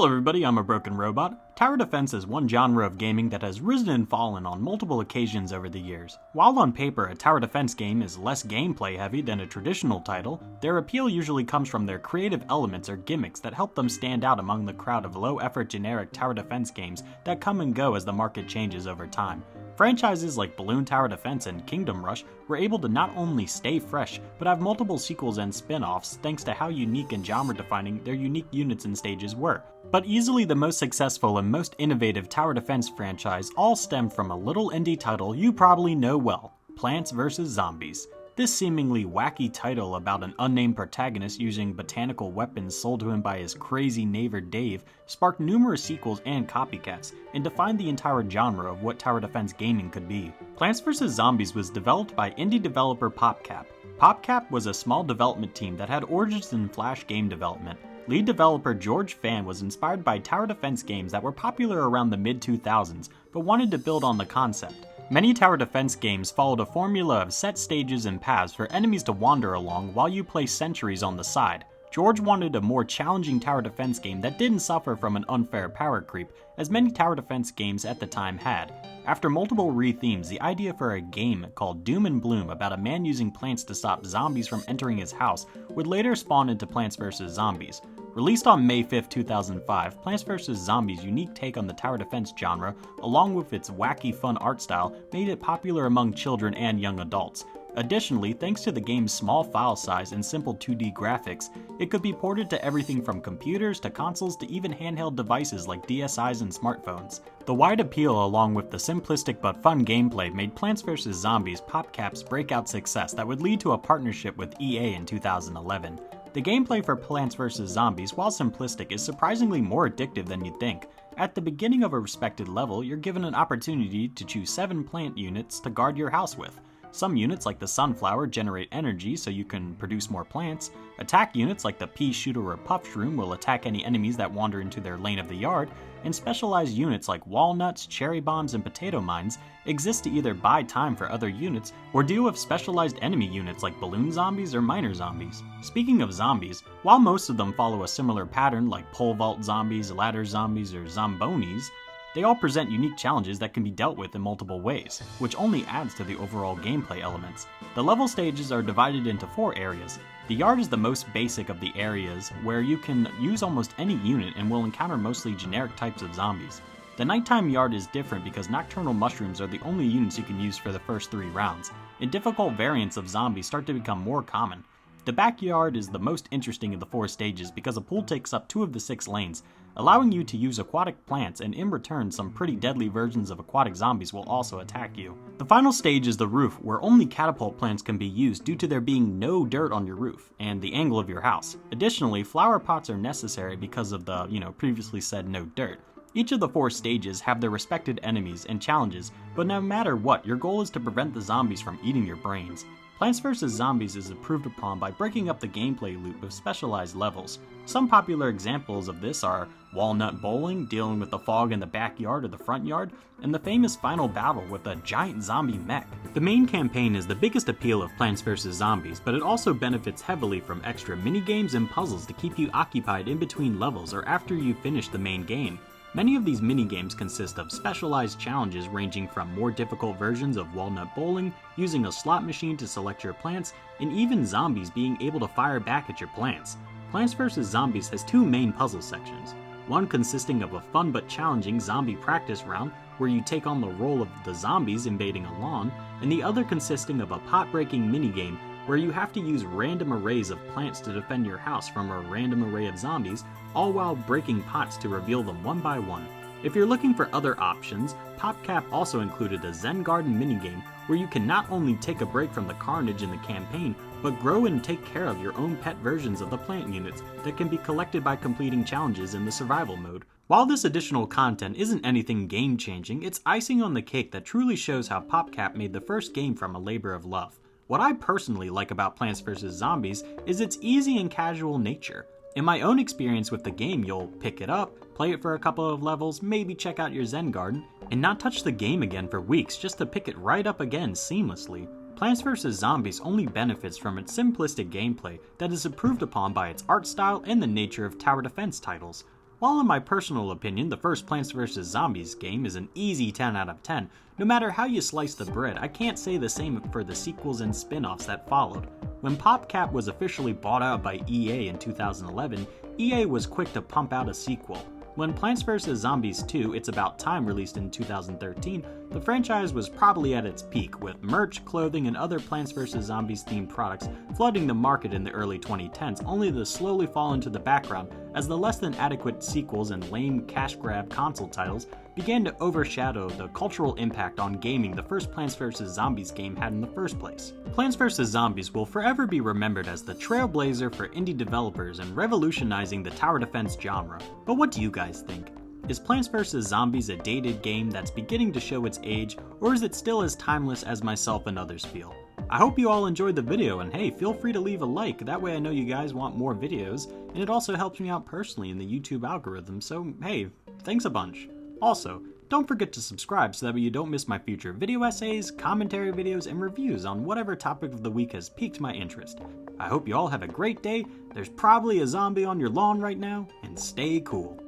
Hello everybody, I'm a Broken Robot. Tower defense is one genre of gaming that has risen and fallen on multiple occasions over the years. While on paper a tower defense game is less gameplay heavy than a traditional title, their appeal usually comes from their creative elements or gimmicks that help them stand out among the crowd of low-effort generic tower defense games that come and go as the market changes over time. Franchises like Balloon Tower Defense and Kingdom Rush were able to not only stay fresh, but have multiple sequels and spin-offs thanks to how unique and genre-defining their unique units and stages were. But easily the most successful and most innovative tower defense franchise all stem from a little indie title you probably know well, Plants vs. Zombies. This seemingly wacky title about an unnamed protagonist using botanical weapons sold to him by his crazy neighbor Dave sparked numerous sequels and copycats, and defined the entire genre of what tower defense gaming could be. Plants vs. Zombies was developed by indie developer PopCap. PopCap was a small development team that had origins in Flash game development. Lead developer George Fan was inspired by tower defense games that were popular around the mid-2000s, but wanted to build on the concept. Many tower defense games followed a formula of set stages and paths for enemies to wander along while you place sentries on the side. George wanted a more challenging tower defense game that didn't suffer from an unfair power creep, as many tower defense games at the time had. After multiple re-themes, the idea for a game called Doom and Bloom about a man using plants to stop zombies from entering his house would later spawn into Plants vs. Zombies. Released on May 5, 2005, Plants vs. Zombies' unique take on the tower defense genre, along with its wacky fun art style, made it popular among children and young adults. Additionally, thanks to the game's small file size and simple 2D graphics, it could be ported to everything from computers to consoles to even handheld devices like DSIs and smartphones. The wide appeal along with the simplistic but fun gameplay made Plants vs. Zombies PopCap's breakout success that would lead to a partnership with EA in 2011. The gameplay for Plants vs. Zombies, while simplistic, is surprisingly more addictive than you'd think. At the beginning of a respected level, you're given an opportunity to choose 7 plant units to guard your house with. Some units, like the sunflower, generate energy so you can produce more plants. Attack units, like the pea shooter or puff shroom, will attack any enemies that wander into their lane of the yard. And specialized units like walnuts, cherry bombs, and potato mines exist to either buy time for other units or deal with specialized enemy units like balloon zombies or miner zombies. Speaking of zombies, while most of them follow a similar pattern like pole vault zombies, ladder zombies, or zombonis, they all present unique challenges that can be dealt with in multiple ways, which only adds to the overall gameplay elements. The level stages are divided into 4 areas. The yard is the most basic of the areas, where you can use almost any unit and will encounter mostly generic types of zombies. The nighttime yard is different because nocturnal mushrooms are the only units you can use for the first 3 rounds, and difficult variants of zombies start to become more common. The backyard is the most interesting of the 4 stages because a pool takes up 2 of the 6 lanes, allowing you to use aquatic plants, and in return some pretty deadly versions of aquatic zombies will also attack you. The final stage is the roof, where only catapult plants can be used due to there being no dirt on your roof and the angle of your house. Additionally, flower pots are necessary because of the, previously said no dirt. Each of the 4 stages have their respected enemies and challenges, but no matter what, your goal is to prevent the zombies from eating your brains. Plants vs. Zombies is improved upon by breaking up the gameplay loop with specialized levels. Some popular examples of this are Walnut Bowling, dealing with the fog in the backyard or the front yard, and the famous final battle with a giant zombie mech. The main campaign is the biggest appeal of Plants vs. Zombies, but it also benefits heavily from extra minigames and puzzles to keep you occupied in between levels or after you finish the main game. Many of these minigames consist of specialized challenges ranging from more difficult versions of Walnut Bowling, using a slot machine to select your plants, and even zombies being able to fire back at your plants. Plants vs. Zombies has 2 main puzzle sections, one consisting of a fun but challenging zombie practice round where you take on the role of the zombies invading a lawn, and the other consisting of a pot-breaking minigame where you have to use random arrays of plants to defend your house from a random array of zombies, all while breaking pots to reveal them one by one. If you're looking for other options, PopCap also included a Zen Garden minigame where you can not only take a break from the carnage in the campaign, but grow and take care of your own pet versions of the plant units that can be collected by completing challenges in the survival mode. While this additional content isn't anything game-changing, it's icing on the cake that truly shows how PopCap made the first game from a labor of love. What I personally like about Plants vs. Zombies is its easy and casual nature. In my own experience with the game, you'll pick it up, play it for a couple of levels, maybe check out your Zen Garden, and not touch the game again for weeks just to pick it right up again seamlessly. Plants vs. Zombies only benefits from its simplistic gameplay that is improved upon by its art style and the nature of tower defense titles. While in my personal opinion, the first Plants vs. Zombies game is an easy 10 out of 10, no matter how you slice the bread, I can't say the same for the sequels and spin-offs that followed. When PopCap was officially bought out by EA in 2011, EA was quick to pump out a sequel. When Plants vs. Zombies 2, It's About Time released in 2013, the franchise was probably at its peak, with merch, clothing, and other Plants vs. Zombies themed products flooding the market in the early 2010s, only to slowly fall into the background as the less than adequate sequels and lame cash grab console titles began to overshadow the cultural impact on gaming the first Plants vs. Zombies game had in the first place. Plants vs. Zombies will forever be remembered as the trailblazer for indie developers and revolutionizing the tower defense genre. But what do you guys think? Is Plants vs. Zombies a dated game that's beginning to show its age, or is it still as timeless as myself and others feel? I hope you all enjoyed the video, and hey, feel free to leave a like, that way I know you guys want more videos, and it also helps me out personally in the YouTube algorithm, so hey, thanks a bunch. Also, don't forget to subscribe so that way you don't miss my future video essays, commentary videos, and reviews on whatever topic of the week has piqued my interest. I hope you all have a great day, there's probably a zombie on your lawn right now, and stay cool.